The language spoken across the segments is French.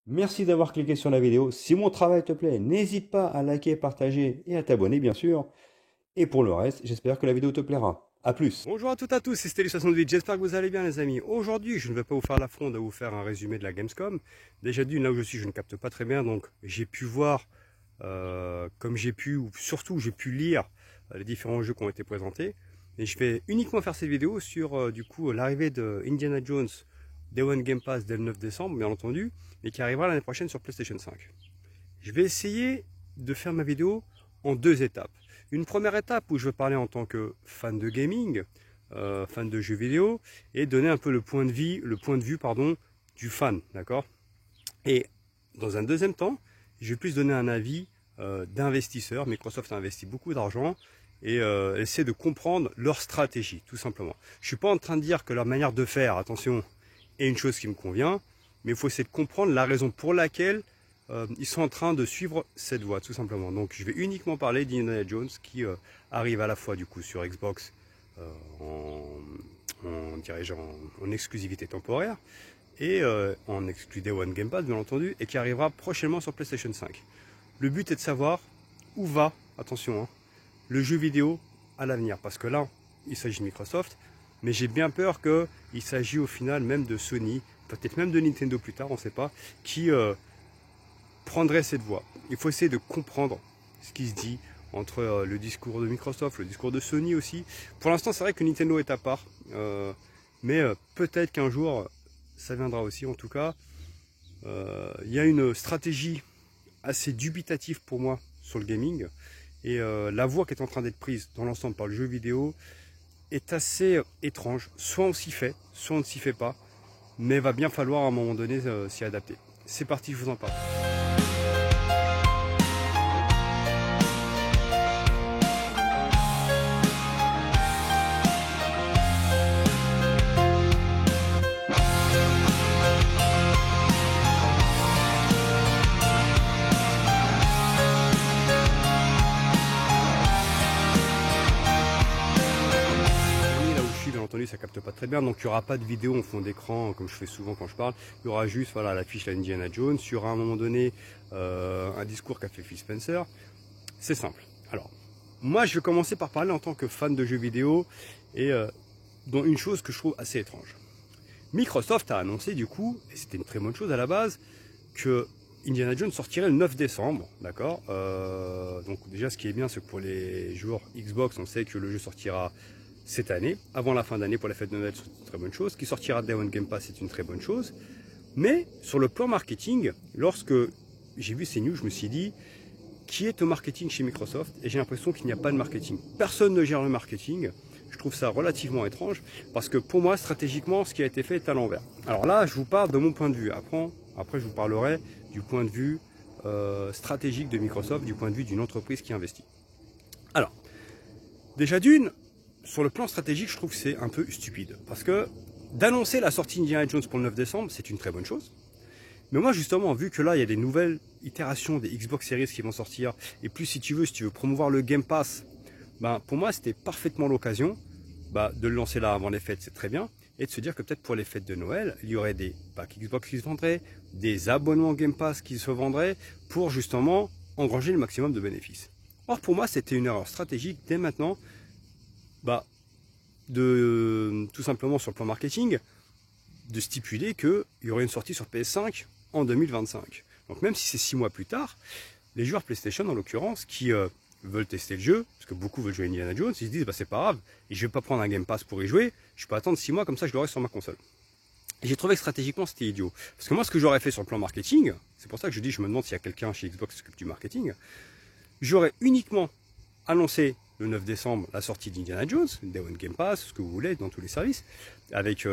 Merci d'avoir cliqué sur la vidéo. Si mon travail te plaît, n'hésite pas à liker, partager et à t'abonner bien sûr. Et pour le reste, j'espère que la vidéo te plaira. A plus. Bonjour à toutes et à tous, c'est Steli68, j'espère que vous allez bien les amis. Aujourd'hui, je ne vais pas vous faire l'affront de vous faire un résumé de la Gamescom. Déjà d'une, là où je suis, je ne capte pas très bien, donc j'ai pu voir comme j'ai pu, ou surtout j'ai pu lire les différents jeux qui ont été présentés. Et je vais uniquement faire cette vidéo sur du coup l'arrivée de Indiana Jones Day One Game Pass dès le 9 décembre, bien entendu, et qui arrivera l'année prochaine sur PlayStation 5. Je vais essayer de faire ma vidéo en deux étapes. Une première étape où je vais parler en tant que fan de gaming, fan de jeux vidéo, et donner un peu le point de vue du fan, d'accord. Et dans un deuxième temps, je vais plus donner un avis d'investisseur. Microsoft a investi beaucoup d'argent et essayer de comprendre leur stratégie, tout simplement. Je suis pas en train de dire que leur manière de faire, attention, est une chose qui me convient, mais il faut essayer de comprendre la raison pour laquelle ils sont en train de suivre cette voie, tout simplement. Donc je vais uniquement parler d'Indiana Jones qui arrive à la fois du coup sur Xbox en exclusivité temporaire et en exclu Day One Game Pass bien entendu, et qui arrivera prochainement sur PlayStation 5. Le but est de savoir où va, attention, hein, le jeu vidéo à l'avenir, parce que là il s'agit de Microsoft, mais j'ai bien peur qu'il s'agit au final même de Sony, peut-être même de Nintendo plus tard, on ne sait pas, qui prendrait cette voie. Il faut essayer de comprendre ce qui se dit entre le discours de Microsoft, le discours de Sony aussi. Pour l'instant, c'est vrai que Nintendo est à part, mais peut-être qu'un jour, ça viendra aussi. En tout cas, il y a une stratégie assez dubitative pour moi sur le gaming, et la voie qui est en train d'être prise dans l'ensemble par le jeu vidéo est assez étrange. Soit on s'y fait, soit on ne s'y fait pas, mais va bien falloir à un moment donné s'y adapter. C'est parti, je vous en parle. Ça capte pas très bien, donc il n'y aura pas de vidéo en fond d'écran comme je fais souvent quand je parle. Il y aura juste voilà l'affiche Indiana Jones. Il y aura à un moment donné un discours qu'a fait Phil Spencer. C'est simple. Alors moi je vais commencer par parler en tant que fan de jeux vidéo et dont une chose que je trouve assez étrange. Microsoft a annoncé du coup, et c'était une très bonne chose à la base, que Indiana Jones sortirait le 9 décembre, d'accord. Donc déjà ce qui est bien, c'est que pour les joueurs Xbox, on sait que le jeu sortira cette année, avant la fin d'année pour la fête de Noël, c'est une très bonne chose. Qui sortira Day One Game Pass, c'est une très bonne chose. Mais sur le plan marketing, lorsque j'ai vu ces news, je me suis dit, qui est au marketing chez Microsoft? Et j'ai l'impression qu'il n'y a pas de marketing. Personne ne gère le marketing. Je trouve ça relativement étrange, parce que pour moi, stratégiquement, ce qui a été fait est à l'envers. Alors là, je vous parle de mon point de vue. Après je vous parlerai du point de vue stratégique de Microsoft, du point de vue d'une entreprise qui investit. Alors, déjà d'une, sur le plan stratégique, je trouve que c'est un peu stupide. Parce que d'annoncer la sortie Indiana Jones pour le 9 décembre, c'est une très bonne chose. Mais moi, justement, vu que là, il y a des nouvelles itérations des Xbox Series qui vont sortir, et plus si tu veux promouvoir le Game Pass, ben, pour moi, c'était parfaitement l'occasion de le lancer là avant les fêtes, c'est très bien, et de se dire que peut-être pour les fêtes de Noël, il y aurait des packs Xbox qui se vendraient, des abonnements Game Pass qui se vendraient, pour justement engranger le maximum de bénéfices. Or, pour moi, c'était une erreur stratégique dès maintenant, tout simplement sur le plan marketing, de stipuler qu'il y aurait une sortie sur PS5 en 2025. Donc même si c'est 6 mois plus tard, les joueurs PlayStation en l'occurrence qui veulent tester le jeu, parce que beaucoup veulent jouer Indiana Jones, ils se disent c'est pas grave, et je vais pas prendre un Game Pass pour y jouer, je peux attendre 6 mois comme ça je l'aurai sur ma console. Et j'ai trouvé que stratégiquement c'était idiot. Parce que moi ce que j'aurais fait sur le plan marketing, c'est pour ça que je me demande s'il y a quelqu'un chez Xbox qui s'occupe du marketing, j'aurais uniquement annoncé le 9 décembre la sortie d'Indiana Jones, Day One Game Pass, ce que vous voulez, dans tous les services, avec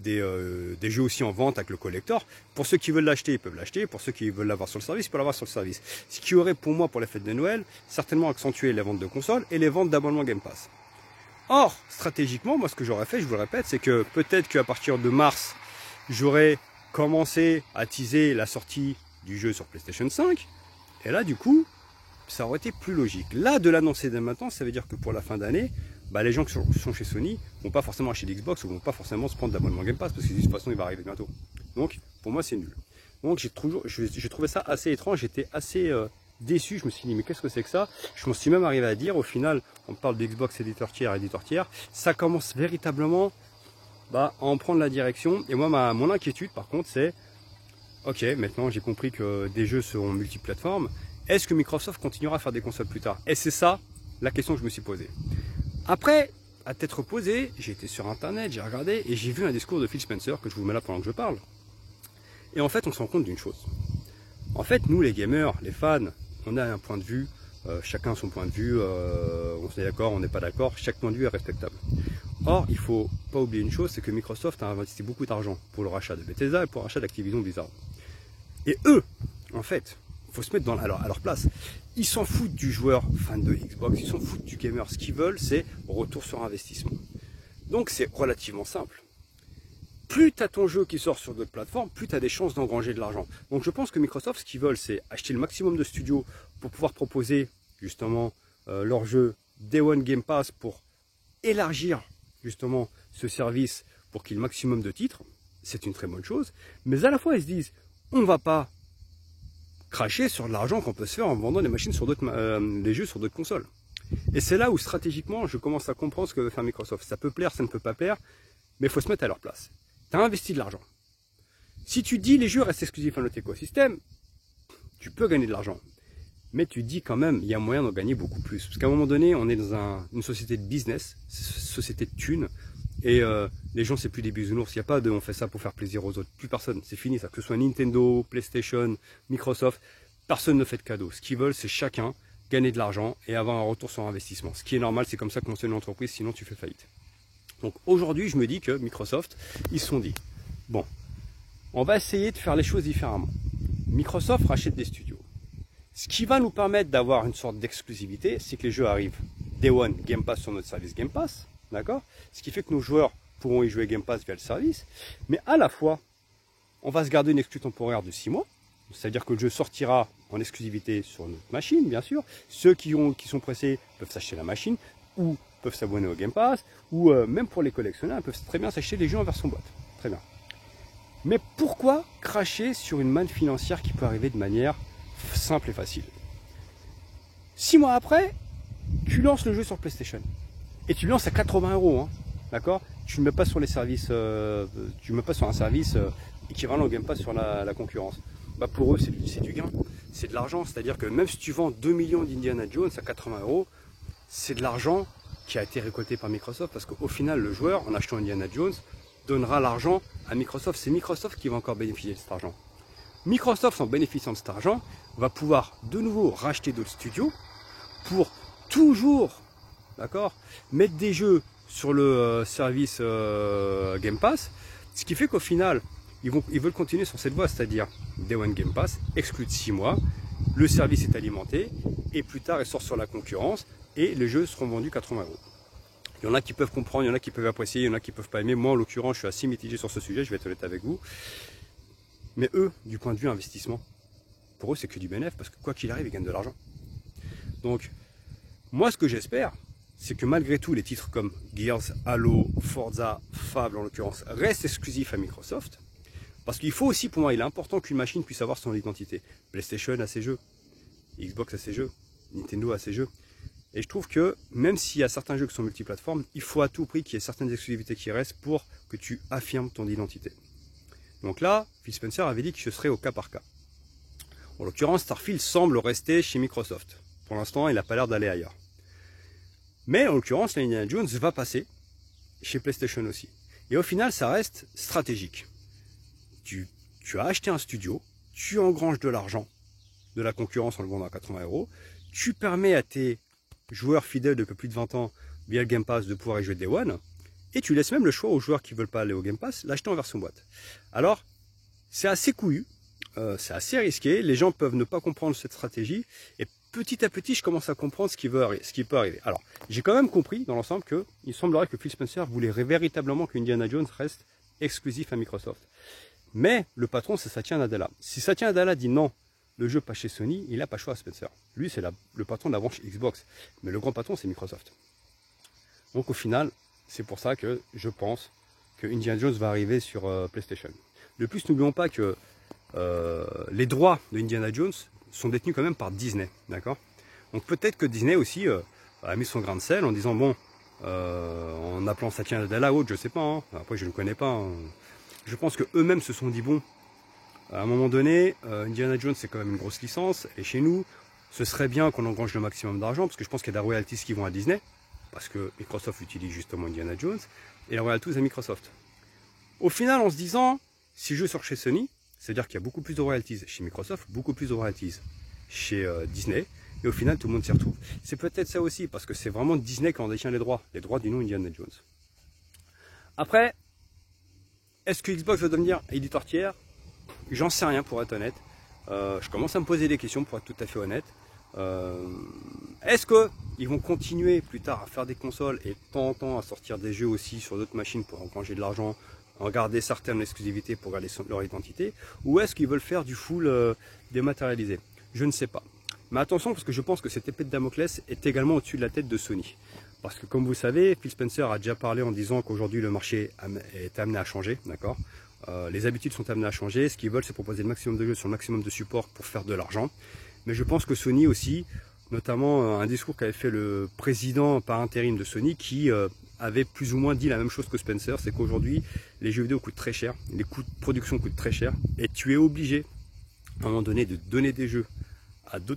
des jeux aussi en vente avec le collector. Pour ceux qui veulent l'acheter, ils peuvent l'acheter. Pour ceux qui veulent l'avoir sur le service, ils peuvent l'avoir sur le service. Ce qui aurait pour moi, pour les fêtes de Noël, certainement accentué les ventes de consoles et les ventes d'abonnements Game Pass. Or, stratégiquement, moi ce que j'aurais fait, je vous le répète, c'est que peut-être qu'à partir de mars, j'aurais commencé à teaser la sortie du jeu sur PlayStation 5. Et là, du coup, ça aurait été plus logique. Là, de l'annoncer dès maintenant, ça veut dire que pour la fin d'année, les gens qui sont chez Sony vont pas forcément acheter l'Xbox ou vont pas forcément se prendre d'abonnement Game Pass parce qu'ils disent de toute façon il va arriver bientôt. Donc pour moi c'est nul. Donc j'ai trouvé ça assez étrange, j'étais assez déçu, je me suis dit mais qu'est-ce que c'est que ça? Je m'en suis même arrivé à dire, au final, on parle de Xbox éditeur tiers, ça commence véritablement à en prendre la direction. Et moi mon inquiétude par contre c'est, ok, maintenant j'ai compris que des jeux seront multiplateformes, est-ce que Microsoft continuera à faire des consoles plus tard? Et c'est ça la question que je me suis posée. Après, à tête reposée, j'ai été sur internet, j'ai regardé et j'ai vu un discours de Phil Spencer que je vous mets là pendant que je parle. Et en fait, on se rend compte d'une chose. En fait, nous les gamers, les fans, on a un point de vue, chacun son point de vue, on est d'accord, on n'est pas d'accord, chaque point de vue est respectable. Or, il ne faut pas oublier une chose, c'est que Microsoft a investi beaucoup d'argent pour le rachat de Bethesda et pour le rachat d'Activision Blizzard. Et eux, en fait, il faut se mettre à leur place. Ils s'en foutent du joueur fan de Xbox, ils s'en foutent du gamer. Ce qu'ils veulent, c'est retour sur investissement. Donc c'est relativement simple. Plus tu as ton jeu qui sort sur d'autres plateformes, plus tu as des chances d'engranger de l'argent. Donc je pense que Microsoft, ce qu'ils veulent, c'est acheter le maximum de studios pour pouvoir proposer justement leur jeu Day One Game Pass pour élargir justement ce service pour qu'il y ait le maximum de titres. C'est une très bonne chose. Mais à la fois, ils se disent, on ne va pas cracher sur de l'argent qu'on peut se faire en vendant des machines sur les jeux sur d'autres consoles. Et c'est là où stratégiquement, je commence à comprendre ce que veut faire Microsoft. Ça peut plaire, ça ne peut pas plaire, mais il faut se mettre à leur place. Tu as investi de l'argent. Si tu dis les jeux restent exclusifs à notre écosystème, tu peux gagner de l'argent. Mais tu dis quand même, il y a moyen d'en gagner beaucoup plus. Parce qu'à un moment donné, on est dans une société de business, société de thunes, et les gens, c'est plus des bisounours. Il n'y a pas de on fait ça pour faire plaisir aux autres. Plus personne, c'est fini ça. Que ce soit Nintendo, PlayStation, Microsoft, personne ne fait de cadeaux. Ce qu'ils veulent, c'est chacun gagner de l'argent et avoir un retour sur investissement. Ce qui est normal, c'est comme ça que fonctionne une entreprise, sinon tu fais faillite. Donc aujourd'hui, je me dis que Microsoft, ils se sont dit, bon, on va essayer de faire les choses différemment. Microsoft rachète des studios. Ce qui va nous permettre d'avoir une sorte d'exclusivité, c'est que les jeux arrivent Day One Game Pass sur notre service Game Pass, d'accord? Ce qui fait que nos joueurs pourront y jouer Game Pass via le service, mais à la fois, on va se garder une exclus temporaire de 6 mois, c'est-à-dire que le jeu sortira en exclusivité sur notre machine, bien sûr. Ceux qui sont pressés peuvent s'acheter la machine, ou peuvent s'abonner au Game Pass, ou même pour les collectionneurs, ils peuvent très bien s'acheter les jeux en version boîte. Très bien. Mais pourquoi cracher sur une manne financière qui peut arriver de manière simple et facile? 6 mois après, tu lances le jeu sur PlayStation. Et tu le lances à 80 €, hein, d'accord? Tu ne mets pas sur les services, tu ne mets pas sur un service équivalent au Game Pass sur la concurrence. Bah pour eux, c'est du gain, c'est de l'argent. C'est-à-dire que même si tu vends 2 millions d'Indiana Jones à 80 €, c'est de l'argent qui a été récolté par Microsoft, parce qu'au final, le joueur, en achetant Indiana Jones, donnera l'argent à Microsoft. C'est Microsoft qui va encore bénéficier de cet argent. Microsoft, en bénéficiant de cet argent, va pouvoir de nouveau racheter d'autres studios pour toujours, d'accord, mettre des jeux sur le service Game Pass, ce qui fait qu'au final, ils veulent continuer sur cette voie, c'est-à-dire Day One Game Pass, exclu de 6 mois, le service est alimenté, et plus tard, il sort sur la concurrence, et les jeux seront vendus 80 €. Il y en a qui peuvent comprendre, il y en a qui peuvent apprécier, il y en a qui peuvent pas aimer. Moi, en l'occurrence, je suis assez mitigé sur ce sujet, je vais être honnête avec vous. Mais eux, du point de vue investissement, pour eux, c'est que du bénéfice, parce que quoi qu'il arrive, ils gagnent de l'argent. Donc, moi, ce que j'espère, c'est que malgré tout, les titres comme Gears, Halo, Forza, Fable, en l'occurrence, restent exclusifs à Microsoft. Parce qu'il faut aussi, pour moi, il est important qu'une machine puisse avoir son identité. PlayStation a ses jeux, Xbox a ses jeux, Nintendo a ses jeux. Et je trouve que, même s'il y a certains jeux qui sont multiplateformes, il faut à tout prix qu'il y ait certaines exclusivités qui restent pour que tu affirmes ton identité. Donc là, Phil Spencer avait dit que ce serait au cas par cas. En l'occurrence, Starfield semble rester chez Microsoft. Pour l'instant, il n'a pas l'air d'aller ailleurs. Mais en l'occurrence, Indiana Jones va passer chez PlayStation aussi. Et au final, ça reste stratégique. Tu as acheté un studio, tu engranges de l'argent, de la concurrence en le vendant à 80 €, tu permets à tes joueurs fidèles depuis plus de 20 ans via le Game Pass de pouvoir y jouer Day One, et tu laisses même le choix aux joueurs qui ne veulent pas aller au Game Pass, l'acheter en version boîte. Alors, c'est assez couillu, c'est assez risqué, les gens peuvent ne pas comprendre cette stratégie, et petit à petit, je commence à comprendre ce qui peut arriver. Alors, j'ai quand même compris dans l'ensemble qu'il semblerait que Phil Spencer voulait véritablement qu'Indiana Jones reste exclusif à Microsoft. Mais le patron, c'est Satya Nadella. Si Satya Nadella dit non, le jeu pas chez Sony, il n'a pas le choix à Spencer. Lui, c'est le patron de la branche Xbox. Mais le grand patron, c'est Microsoft. Donc au final, c'est pour ça que je pense que Indiana Jones va arriver sur PlayStation. De plus, n'oublions pas que les droits de Indiana Jones sont détenus quand même par Disney, d'accord? Donc peut-être que Disney aussi a mis son grain de sel en disant bon, en appelant Satya Nadella ou autre, je sais pas, hein. Après je ne connais pas, hein. Je pense que eux-mêmes se sont dit bon, à un moment donné, Indiana Jones c'est quand même une grosse licence, et chez nous, ce serait bien qu'on engrange le maximum d'argent, parce que je pense qu'il y a des royalties qui vont à Disney, parce que Microsoft utilise justement Indiana Jones, et la royalties à Microsoft. Au final, en se disant, si je sors chez Sony, c'est-à-dire qu'il y a beaucoup plus de royalties chez Microsoft, beaucoup plus de royalties chez Disney, et au final tout le monde s'y retrouve. C'est peut-être ça aussi, parce que c'est vraiment Disney qui en détient les droits du nom Indiana Jones. Après, est-ce que Xbox va devenir éditeur tiers? J'en sais rien pour être honnête. Je commence à me poser des questions pour être tout à fait honnête. Est-ce qu'ils vont continuer plus tard à faire des consoles et de temps en temps à sortir des jeux aussi sur d'autres machines pour engranger de l'argent, en garder certaines exclusivités pour garder leur identité, ou est-ce qu'ils veulent faire du full dématérialisé? Je ne sais pas. Mais attention, parce que je pense que cette épée de Damoclès est également au-dessus de la tête de Sony. Parce que comme vous savez, Phil Spencer a déjà parlé en disant qu'aujourd'hui le marché est amené à changer, d'accord? Les habitudes sont amenées à changer. Ce qu'ils veulent, c'est proposer le maximum de jeux sur le maximum de support pour faire de l'argent. Mais je pense que Sony aussi, notamment un discours qu'avait fait le président par intérim de Sony, qui avait plus ou moins dit la même chose que Spencer, c'est qu'aujourd'hui, les jeux vidéo coûtent très cher, les coûts de production coûtent très cher, et tu es obligé, à un moment donné, de donner des jeux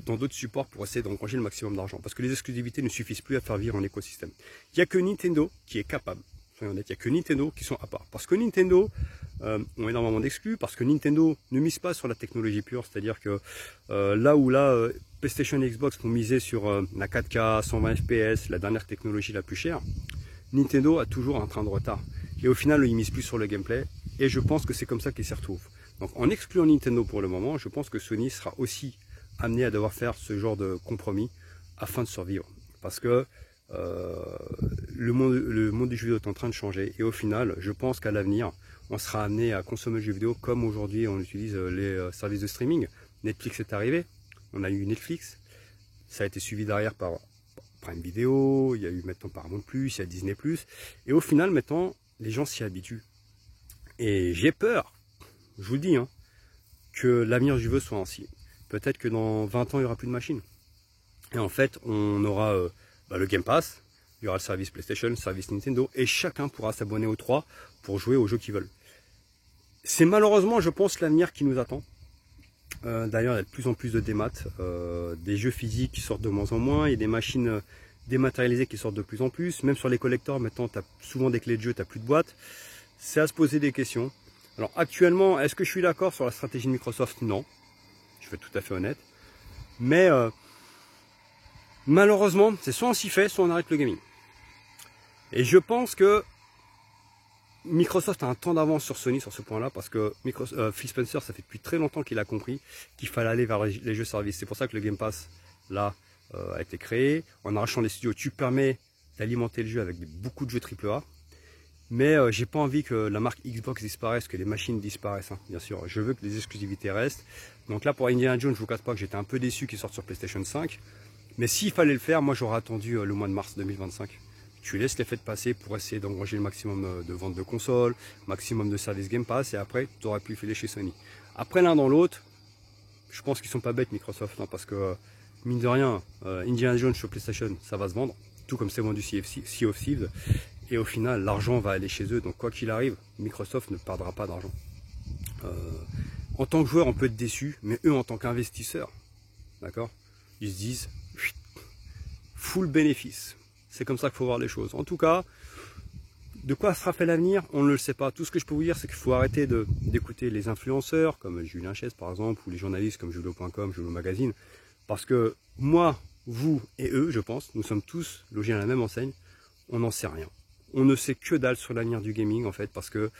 dans d'autres supports pour essayer d'engranger le maximum d'argent. Parce que les exclusivités ne suffisent plus à faire vivre un écosystème. Il n'y a que Nintendo qui est capable. Soyons honnêtes, il n'y a que Nintendo qui sont à part. Parce que Nintendo ont énormément d'exclus, parce que Nintendo ne mise pas sur la technologie pure, c'est-à-dire que là, PlayStation et Xbox vont miser sur la 4K, 120 FPS, la dernière technologie la plus chère, Nintendo a toujours un train de retard. Et au final, ils misent plus sur le gameplay, et je pense que c'est comme ça qu'ils s'y retrouvent. Donc en excluant Nintendo pour le moment, je pense que Sony sera aussi amené à devoir faire ce genre de compromis afin de survivre. Parce que le monde du jeu vidéo est en train de changer, et au final, je pense qu'à l'avenir, on sera amené à consommer le jeu vidéo comme aujourd'hui on utilise les services de streaming. Netflix est arrivé, on a eu Netflix, ça a été suivi derrière par Prime Video, il y a eu maintenant Paramount+, il y a Disney+, et au final maintenant les gens s'y habituent. Et j'ai peur, je vous le dis, hein, que l'avenir du jeu soit ainsi. Peut-être que dans 20 ans il n'y aura plus de machines. Et en fait on aura le Game Pass, il y aura le service PlayStation, le service Nintendo, et chacun pourra s'abonner aux trois pour jouer aux jeux qu'ils veulent. C'est malheureusement, je pense, l'avenir qui nous attend. D'ailleurs, il y a de plus en plus de démat, des jeux physiques qui sortent de moins en moins, il y a des machines dématérialisées qui sortent de plus en plus. Même sur les collectors, maintenant, tu as souvent des clés de jeu, tu n'as plus de boîte. C'est à se poser des questions. Alors actuellement, est-ce que je suis d'accord sur la stratégie de Microsoft? Non. Je vais être tout à fait honnête. Mais malheureusement, c'est soit on s'y fait, soit on arrête le gaming. Et je pense que Microsoft a un temps d'avance sur Sony sur ce point-là, parce que Phil Spencer, ça fait depuis très longtemps qu'il a compris qu'il fallait aller vers les jeux services. C'est pour ça que le Game Pass, là, a été créé. En arrachant les studios, tu permets d'alimenter le jeu avec beaucoup de jeux AAA. Mais j'ai pas envie que la marque Xbox disparaisse, que les machines disparaissent, hein, bien sûr. Je veux que les exclusivités restent. Donc là, pour Indiana Jones, je vous casse pas que j'étais un peu déçu qu'il sorte sur PlayStation 5. Mais s'il fallait le faire, moi j'aurais attendu le mois de mars 2025. Tu laisses les fêtes passer pour essayer d'engranger le maximum de ventes de consoles, maximum de services Game Pass, et après tu aurais pu filer chez Sony. Après l'un dans l'autre, je pense qu'ils sont pas bêtes Microsoft, hein, parce que mine de rien, Indiana Jones sur PlayStation, ça va se vendre, tout comme c'est vendu Sea of Thieves, et au final l'argent va aller chez eux, donc quoi qu'il arrive, Microsoft ne perdra pas d'argent. En tant que joueur, on peut être déçu, mais eux en tant qu'investisseurs, d'accord, ils se disent full bénéfice. C'est comme ça qu'il faut voir les choses. En tout cas, de quoi sera fait l'avenir, on ne le sait pas. Tout ce que je peux vous dire, c'est qu'il faut arrêter d'écouter les influenceurs, comme Julien Chess par exemple, ou les journalistes comme Julio.com, Julio Magazine. Parce que moi, vous et eux, je pense, nous sommes tous logés à la même enseigne, on n'en sait rien. On ne sait que dalle sur l'avenir du gaming, en fait, parce que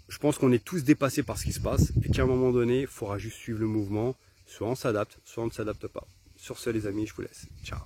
je pense qu'on est tous dépassés par ce qui se passe, et qu'à un moment donné, il faudra juste suivre le mouvement, soit on s'adapte, soit on ne s'adapte pas. Sur ce les amis, je vous laisse. Ciao.